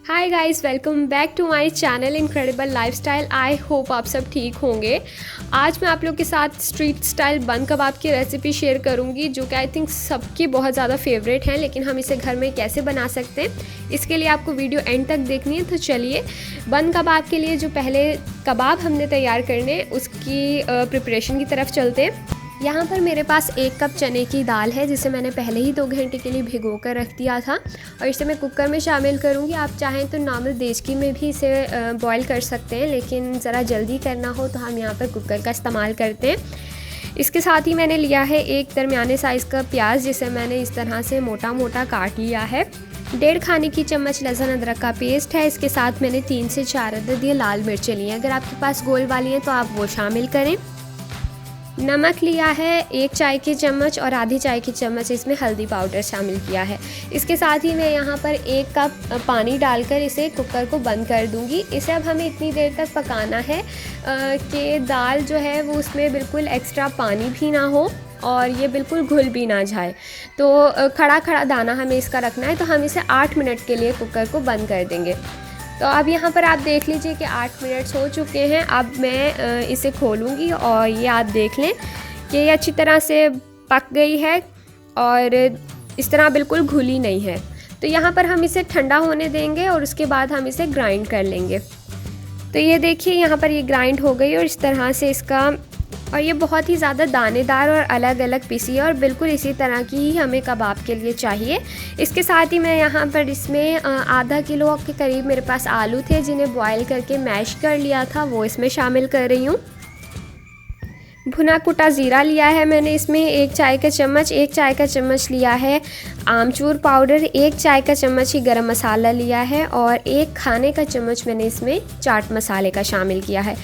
Hi guys, welcome back to my channel incredible lifestyle. I hope आप सब ठीक होंगे। आज मैं आप लोग के साथ स्ट्रीट स्टाइल बन कबाब की रेसिपी शेयर करूंगी, जो कि आई थिंक सबकी बहुत ज़्यादा फेवरेट है। लेकिन हम इसे घर में कैसे बना सकते हैं, इसके लिए आपको वीडियो एंड तक देखनी है। तो चलिए, बन कबाब के लिए जो पहले कबाब हमने तैयार करने, उसकी प्रिपरेशन की तरफ चलते हैं। यहाँ पर मेरे पास 1 कप चने की दाल है, जिसे मैंने पहले ही 2 घंटे के लिए भिगो कर रख दिया था और इसे मैं कुकर में शामिल करूँगी। आप चाहें तो नॉर्मल देचकी में भी इसे बॉईल कर सकते हैं, लेकिन ज़रा जल्दी करना हो तो हम यहाँ पर कुकर का इस्तेमाल करते हैं। इसके साथ ही मैंने लिया है 1 दरमियाने साइज़ का प्याज, जिसे मैंने इस तरह से मोटा मोटा काट लिया है। 1.5 खाने की चम्मच लहसुन अदरक का पेस्ट है। इसके साथ मैंने 3 से 4 अदद ये लाल मिर्चें ली हैं। अगर आपके पास गोल वाली हैं तो आप वो शामिल करें। नमक लिया है 1 चाय की चम्मच और आधी चाय की चम्मच इसमें हल्दी पाउडर शामिल किया है। इसके साथ ही मैं यहाँ पर 1 कप पानी डालकर इसे कुकर को बंद कर दूँगी। इसे अब हमें इतनी देर तक पकाना है कि दाल जो है वो उसमें बिल्कुल एक्स्ट्रा पानी भी ना हो और ये बिल्कुल घुल भी ना जाए। तो खड़ा खड़ा दाना हमें इसका रखना है। तो हम इसे 8 मिनट के लिए कुकर को बंद कर देंगे। तो अब यहाँ पर आप देख लीजिए कि 8 मिनट्स हो चुके हैं। अब मैं इसे खोलूँगी और ये आप देख लें कि ये अच्छी तरह से पक गई है और इस तरह बिल्कुल घुली नहीं है। तो यहाँ पर हम इसे ठंडा होने देंगे और उसके बाद हम इसे ग्राइंड कर लेंगे। तो ये देखिए, यहाँ पर ये ग्राइंड हो गई और इस तरह से इसका, और ये बहुत ही ज़्यादा दानेदार और अलग अलग पीसी है और बिल्कुल इसी तरह की ही हमें कबाब के लिए चाहिए। इसके साथ ही मैं यहाँ पर इसमें आधा किलो के करीब मेरे पास आलू थे, जिन्हें बॉईल करके मैश कर लिया था, वो इसमें शामिल कर रही हूँ। भुना कुटा ज़ीरा लिया है मैंने इसमें 1 चाय का चम्मच। 1 चाय का चम्मच लिया है आमचूर पाउडर। 1 चाय का चम्मच ही गरम मसाला लिया है और 1 खाने का चम्मच मैंने इसमें चाट मसाले का शामिल किया है।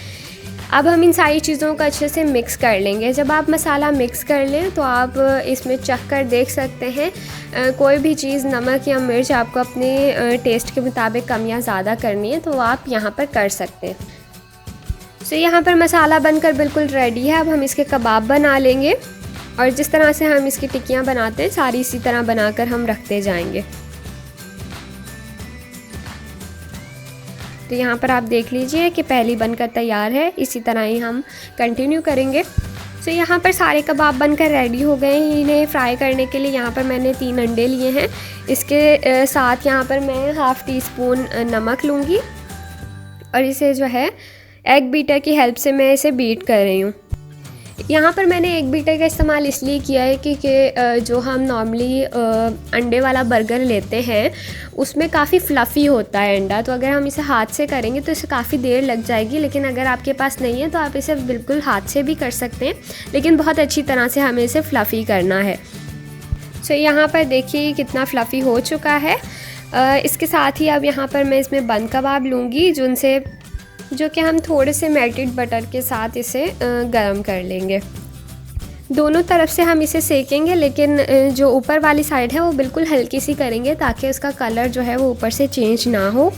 अब हम इन सारी चीज़ों को अच्छे से मिक्स कर लेंगे। जब आप मसाला मिक्स कर लें तो आप इसमें चख कर देख सकते हैं कोई भी चीज़, नमक या मिर्च आपको अपने टेस्ट के मुताबिक कम या ज़्यादा करनी है तो आप यहाँ पर कर सकते हैं। तो यहाँ पर मसाला बनकर बिल्कुल रेडी है। अब हम इसके कबाब बना लेंगे और जिस तरह से हम इसकी टिक्कियाँ बनाते हैं, सारी इसी तरह बनाकर हम रखते जाएंगे। तो यहाँ पर आप देख लीजिए कि पहली बनकर तैयार है। इसी तरह ही हम कंटिन्यू करेंगे। तो यहाँ पर सारे कबाब बनकर रेडी हो गए हैं। इन्हें फ्राई करने के लिए यहाँ पर मैंने 3 अंडे लिए हैं। इसके साथ यहाँ पर मैं ½ टीस्पून नमक लूँगी और इसे जो है एग बीटर की हेल्प से मैं इसे बीट कर रही हूँ। यहाँ पर मैंने एग बीटर का इस्तेमाल इसलिए किया है कि जो हम नॉर्मली अंडे वाला बर्गर लेते हैं उसमें काफ़ी फ्लफ़ी होता है अंडा। तो अगर हम इसे हाथ से करेंगे तो इसे काफ़ी देर लग जाएगी। लेकिन अगर आपके पास नहीं है तो आप इसे बिल्कुल हाथ से भी कर सकते हैं, लेकिन बहुत अच्छी तरह से हमें इसे फ्लफ़ी करना है। तो यहाँ पर देखिए कितना फ्लफ़ी हो चुका है। इसके साथ ही अब यहाँ पर मैं इसमें बन कबाब लूँगी, जो कि हम थोड़े से मेल्टेड बटर के साथ इसे गरम कर लेंगे। दोनों तरफ से हम इसे सेकेंगे, लेकिन जो ऊपर वाली साइड है वो बिल्कुल हल्की सी करेंगे ताकि उसका कलर जो है वो ऊपर से चेंज ना हो,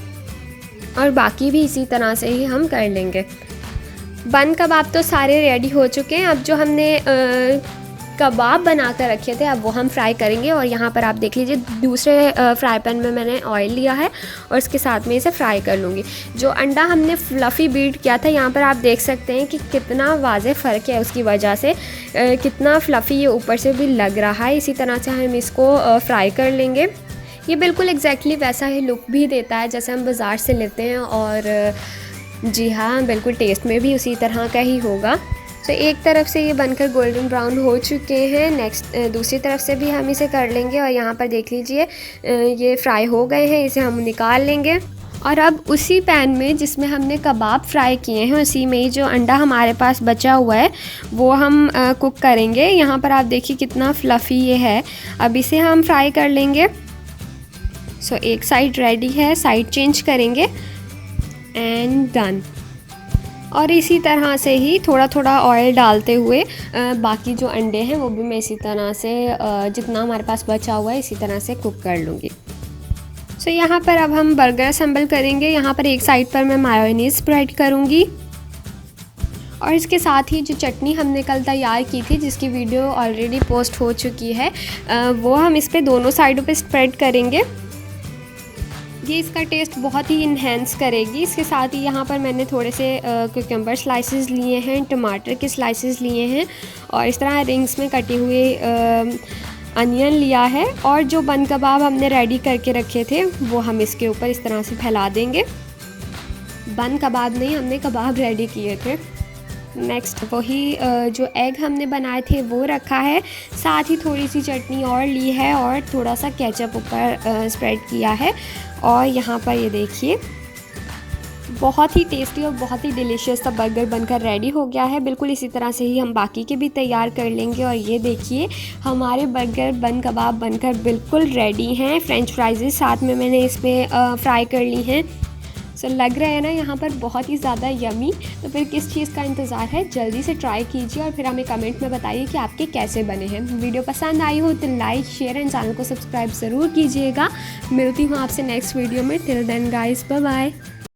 और बाकी भी इसी तरह से ही हम कर लेंगे। बन कबाब तो सारे रेडी हो चुके हैं। अब जो हमने कबाब बना कर रखे थे, अब वो हम फ्राई करेंगे। और यहाँ पर आप देख लीजिए, दूसरे फ्राई पैन में मैंने ऑयल लिया है और इसके साथ में इसे फ्राई कर लूँगी। जो अंडा हमने फ्लफ़ी बीट किया था, यहाँ पर आप देख सकते हैं कि कितना वाज़ेह फ़र्क है। उसकी वजह से कितना फ्लफ़ी ये ऊपर से भी लग रहा है। इसी तरह से हम इसको फ्राई कर लेंगे। ये बिल्कुल एग्जैक्टली वैसा ही लुक भी देता है जैसे हम बाज़ार से लेते हैं, और जी हाँ, बिल्कुल टेस्ट में भी उसी तरह का ही होगा। तो एक तरफ से ये बनकर गोल्डन ब्राउन हो चुके हैं। नेक्स्ट दूसरी तरफ से भी हम इसे कर लेंगे और यहाँ पर देख लीजिए ये फ्राई हो गए हैं। इसे हम निकाल लेंगे और अब उसी पैन में जिसमें हमने कबाब फ्राई किए हैं, उसी में ही जो अंडा हमारे पास बचा हुआ है वो हम कुक करेंगे। यहाँ पर आप देखिए कितना फ्लफ़ी ये है। अब इसे हम फ्राई कर लेंगे। सो एक साइड रेडी है, साइड चेंज करेंगे एंड डन। और इसी तरह से ही थोड़ा थोड़ा ऑयल डालते हुए बाकी जो अंडे हैं वो भी मैं इसी तरह से जितना हमारे पास बचा हुआ है इसी तरह से कुक कर लूँगी। सो यहाँ पर अब हम बर्गर असेंबल करेंगे। यहाँ पर एक साइड पर मैं मायोनीज़ स्प्रेड करूँगी और इसके साथ ही जो चटनी हमने कल तैयार की थी, जिसकी वीडियो ऑलरेडी पोस्ट हो चुकी है, वो हम इस पर दोनों साइडों पे स्प्रेड करेंगे। ये इसका टेस्ट बहुत ही इन्हेंस करेगी। इसके साथ ही यहाँ पर मैंने थोड़े से कुकम्बर स्लाइसेस लिए हैं, टमाटर के स्लाइसेस लिए हैं और इस तरह रिंग्स में कटे हुए अनियन लिया है। और जो बन कबाब हमने रेडी करके रखे थे वो हम इसके ऊपर इस तरह से फैला देंगे। बन कबाब नहीं, हमने कबाब रेडी किए थे। नेक्स्ट वही जो एग हमने बनाए थे वो रखा है, साथ ही थोड़ी सी चटनी और ली है और थोड़ा सा केचप ऊपर स्प्रेड किया है। और यहाँ पर ये देखिए बहुत ही टेस्टी और बहुत ही डिलीशियस सा बर्गर बनकर रेडी हो गया है। बिल्कुल इसी तरह से ही हम बाकी के भी तैयार कर लेंगे। और ये देखिए हमारे बर्गर बन कबाब बनकर बिल्कुल रेडी हैं। फ्रेंच फ्राइज़ साथ में मैंने इसमें फ्राई कर ली हैं। सो लग रहा है ना यहाँ पर बहुत ही ज़्यादा यमी। तो फिर किस चीज़ का इंतज़ार है, जल्दी से ट्राई कीजिए और फिर हमें कमेंट में बताइए कि आपके कैसे बने हैं। वीडियो पसंद आई हो तो लाइक शेयर एंड चैनल को सब्सक्राइब ज़रूर कीजिएगा। मिलती हूँ आपसे नेक्स्ट वीडियो में। Till then guys, bye bye.